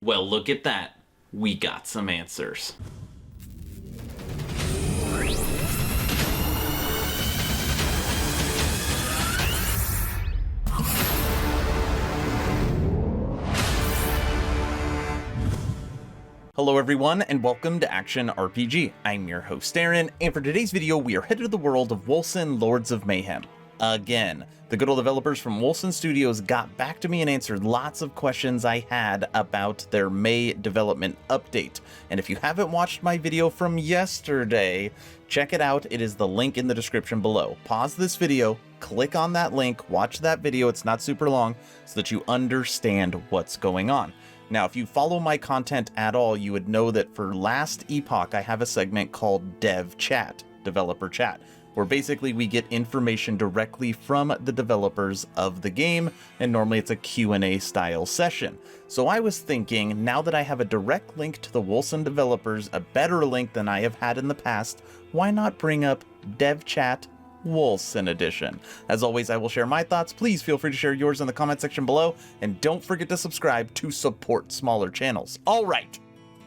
Well, look at that. We got some answers. Hello everyone, and welcome to Action RPG. I'm your host Aaron, and for today's video we are headed to the world of Wolcen, Lords of Mayhem. Again, the good old developers from Wolcen Studios got back to me and answered lots of questions I had about their May development update. And if you haven't watched my video from yesterday, check it out. It is the link in the description below. Pause this video, click on that link, watch that video, it's not super long, so that you understand what's going on. Now, if you follow my content at all, you would know that for Last Epoch, I have a segment called Dev Chat, Developer Chat, where basically we get information directly from the developers of the game, and normally it's a Q&A style session. So I was thinking, now that I have a direct link to the Wolcen developers, a better link than I have had in the past, why not bring up Dev Chat Wolcen Edition? As always, I will share my thoughts. Please feel free to share yours in the comment section below, and don't forget to subscribe to support smaller channels. All right,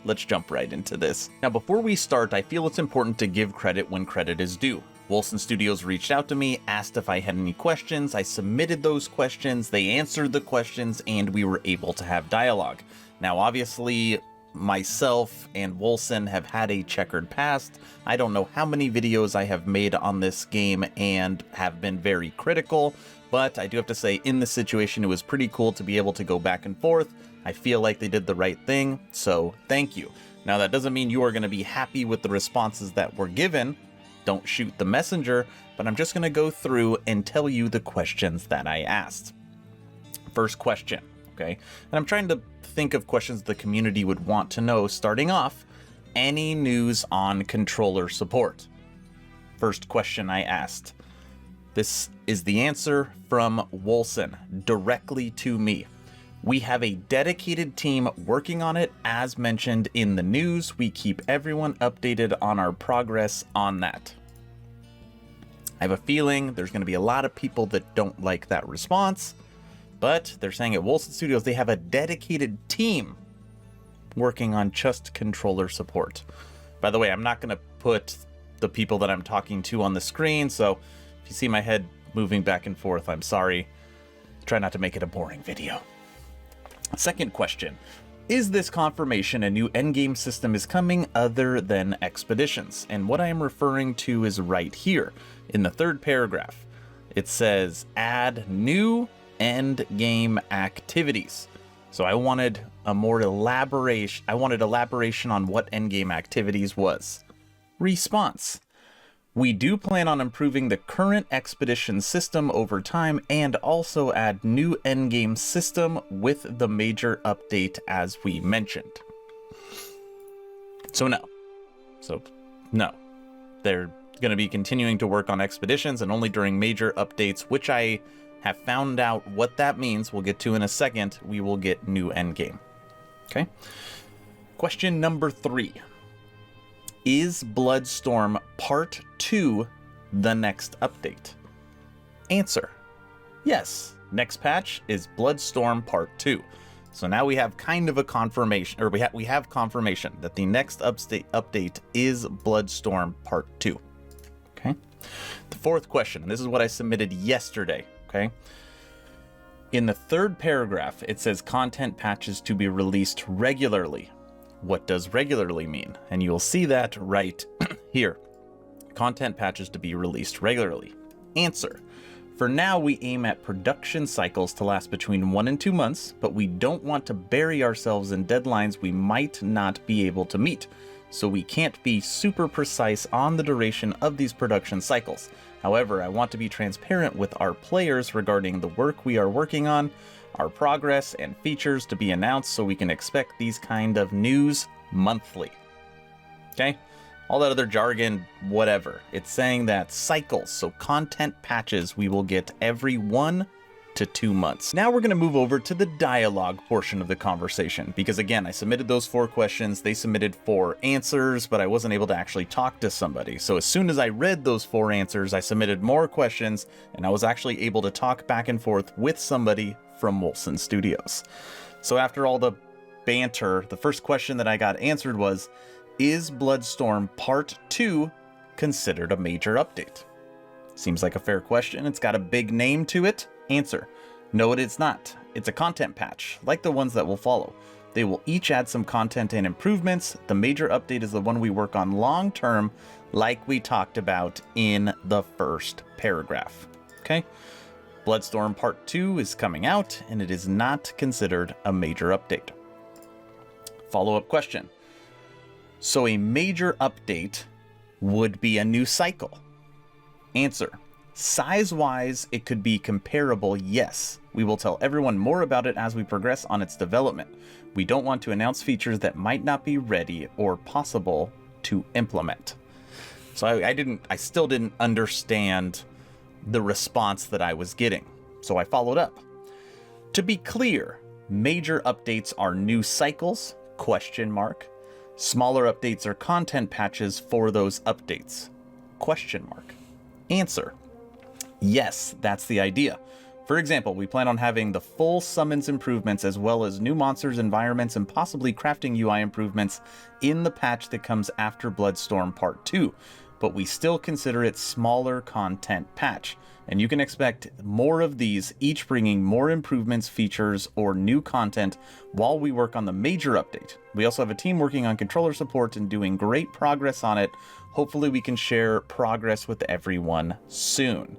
let's jump right into this. Now, before we start, I feel it's important to give credit when credit is due. Wolcen Studios reached out to me, asked if I had any questions. I submitted those questions, they answered the questions, and we were able to have dialogue. Now, obviously, myself and Wolcen have had a checkered past. I don't know how many videos I have made on this game and have been very critical, but I do have to say, in this situation, it was pretty cool to be able to go back and forth. I feel like they did the right thing, so thank you. Now, that doesn't mean you are going to be happy with the responses that were given. Don't shoot the messenger, but I'm just going to go through and tell you the questions that I asked. First question, okay? And I'm trying to think of questions the community would want to know. Starting off, any news on controller support? First question I asked. This is the answer from Wolcen, directly to me. We have a dedicated team working on it. As mentioned in the news, we keep everyone updated on our progress on that. I have a feeling there's going to be a lot of people that don't like that response, but they're saying at Wolcen Studios they have a dedicated team working on just controller support. By the way, I'm not going to put the people that I'm talking to on the screen, so if you see my head moving back and forth, I'm sorry. Try not to make it a boring video. Second question, is this confirmation a new endgame system is coming other than expeditions? And what I am referring to is right here in the third paragraph. It says add new endgame activities. So I wanted a more elaboration. I wanted elaboration on what endgame activities was. Response. We do plan on improving the current expedition system over time and also add new endgame system with the major update as we mentioned. So no. They're going to be continuing to work on expeditions and only during major updates, which I have found out what that means. We'll get to in a second. We will get new endgame. Okay. Question number 3. Is Bloodstorm Part 2 the next update? Answer. Yes. Next patch is Bloodstorm Part 2. So now we have kind of a confirmation, or we have confirmation that the next update is Bloodstorm Part 2. Okay. The fourth question, and this is what I submitted yesterday, okay? In the third paragraph, it says content patches to be released regularly. What does regularly mean? And you'll see that right here. Content patches to be released regularly. Answer. For now, we aim at production cycles to last between 1 and 2 months, but we don't want to bury ourselves in deadlines we might not be able to meet. So we can't be super precise on the duration of these production cycles. However, I want to be transparent with our players regarding the work we are working on, our progress and features to be announced, so we can expect these kind of news monthly. Okay? All that other jargon, whatever. It's saying that cycles, so content patches, we will get every 1 to 2 months. Now we're going to move over to the dialogue portion of the conversation, because again, I submitted those 4 questions, they submitted 4 answers, but I wasn't able to actually talk to somebody. So as soon as I read those 4 answers, I submitted more questions, and I was actually able to talk back and forth with somebody from Wolcen Studios. So after all the banter, the first question that I got answered was, is Bloodstorm Part 2 considered a major update? Seems like a fair question. It's got a big name to it. Answer: no, it is not. It's a content patch, like the ones that will follow. They will each add some content and improvements. The major update is the one we work on long term, like we talked about in the first paragraph. Okay? Bloodstorm Part 2 is coming out, and it is not considered a major update. Follow-up question. So a major update would be a new cycle. Answer: size-wise, it could be comparable, yes. We will tell everyone more about it as we progress on its development. We don't want to announce features that might not be ready or possible to implement. So I still didn't understand the response that I was getting. So I followed up. To be clear, major updates are new cycles, ? Smaller updates are content patches for those updates, ? Answer: yes, that's the idea. For example, we plan on having the full summons improvements as well as new monsters, environments, and possibly crafting UI improvements in the patch that comes after Bloodstorm Part 2, but we still consider it smaller content patch, and you can expect more of these, each bringing more improvements, features, or new content while we work on the major update. We also have a team working on controller support and doing great progress on it. Hopefully we can share progress with everyone soon.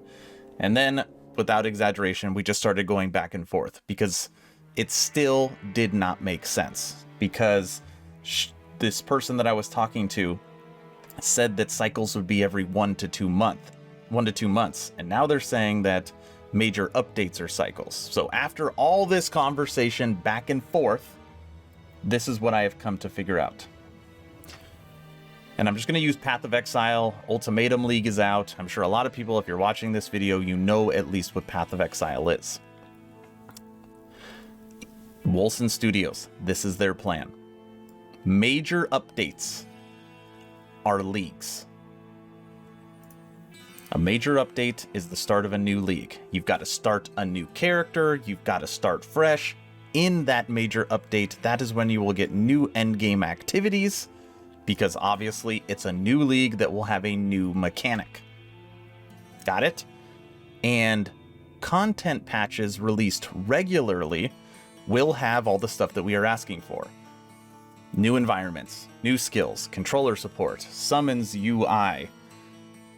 And then, without exaggeration, we just started going back and forth because it still did not make sense. Because this person that I was talking to said that cycles would be every 1 to 2 months. And now they're saying that major updates are cycles. So after all this conversation back and forth, this is what I have come to figure out. And I'm just going to use Path of Exile. Ultimatum League is out. I'm sure a lot of people, if you're watching this video, you know at least what Path of Exile is. Wolcen Studios, this is their plan. Major updates are leagues. A major update is the start of a new league. You've got to start a new character. You've got to start fresh. In that major update, that is when you will get new endgame activities, because obviously it's a new league that will have a new mechanic. Got it? And content patches released regularly will have all the stuff that we are asking for. New environments, new skills, controller support, summons UI,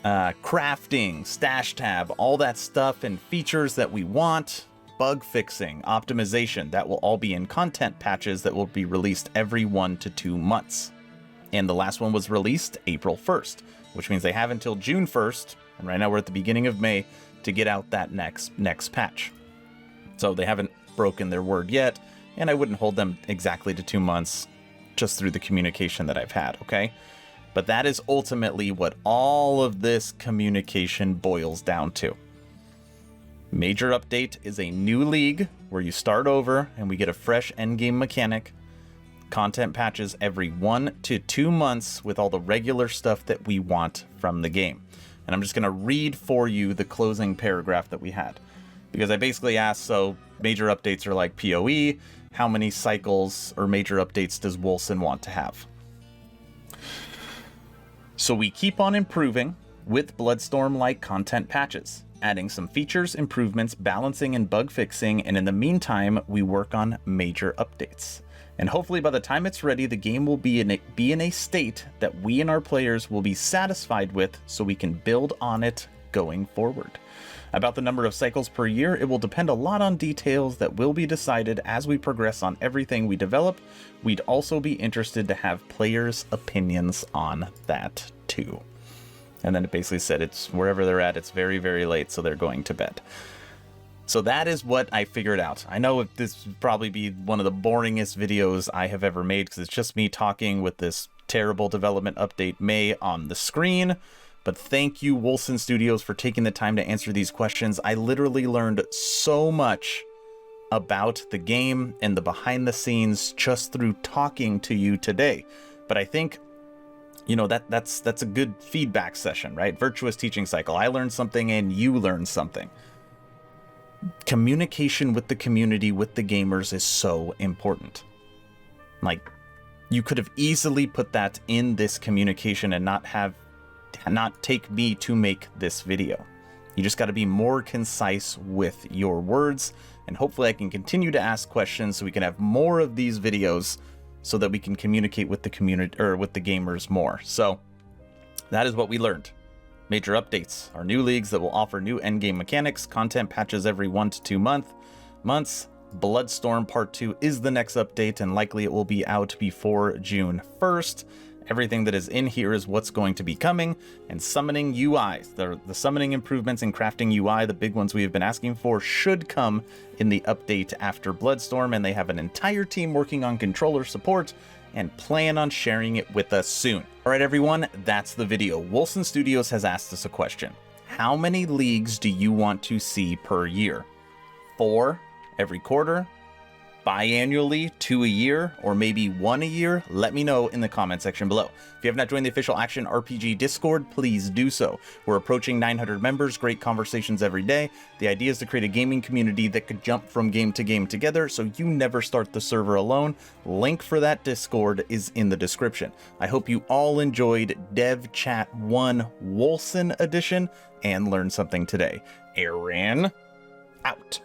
crafting, stash tab, all that stuff and features that we want, bug fixing, optimization, that will all be in content patches that will be released every 1 to 2 months. And the last one was released April 1st, which means they have until June 1st, and right now we're at the beginning of May, to get out that next patch. So they haven't broken their word yet, and I wouldn't hold them exactly to 2 months just through the communication that I've had, okay? But that is ultimately what all of this communication boils down to. Major update is a new league where you start over and we get a fresh endgame mechanic. Content patches every 1 to 2 months with all the regular stuff that we want from the game. And I'm just going to read for you the closing paragraph that we had. Because I basically asked, so major updates are like PoE, how many cycles or major updates does Wolcen want to have? So we keep on improving with Bloodstorm-like content patches, adding some features, improvements, balancing, and bug fixing, and in the meantime, we work on major updates. And hopefully by the time it's ready, the game will be in a state that we and our players will be satisfied with, so we can build on it going forward. About the number of cycles per year, it will depend a lot on details that will be decided as we progress on everything we develop. We'd also be interested to have players' opinions on that too. And then it basically said it's wherever they're at, it's very, very late, so they're going to bed. So that is what I figured out. I know this would probably be one of the boringest videos I have ever made because it's just me talking with this terrible development update May on the screen. But thank you, Wolcen Studios, for taking the time to answer these questions. I literally learned so much about the game and the behind the scenes just through talking to you today. But I think, you know, that's a good feedback session, right? Virtuous teaching cycle. I learned something and you learned something. Communication with the community, with the gamers, is so important. Like, you could have easily put that in this communication and not take me to make this video. You just got to be more concise with your words, and hopefully I can continue to ask questions so we can have more of these videos so that we can communicate with the community, or with the gamers, more. So that is what we learned. Major updates are new leagues that will offer new endgame mechanics, content patches every 1 to 2 months. Bloodstorm Part 2 is the next update, and likely it will be out before June 1st. Everything that is in here is what's going to be coming, and summoning UI. The summoning improvements and crafting UI, the big ones we have been asking for, should come in the update after Bloodstorm, and they have an entire team working on controller support and plan on sharing it with us soon. All right, everyone, that's the video. Wolcen Studios has asked us a question. How many leagues do you want to see per year? 4 every quarter? Biannually, 2 a year, or maybe 1 a year? Let me know in the comment section below. If you have not joined the official Action RPG Discord, please do so. We're approaching 900 members, great conversations every day. The idea is to create a gaming community that could jump from game to game together, so you never start the server alone. Link for that Discord is in the description. I hope you all enjoyed Dev Chat 1 Wolcen Edition and learned something today. Aaron, out.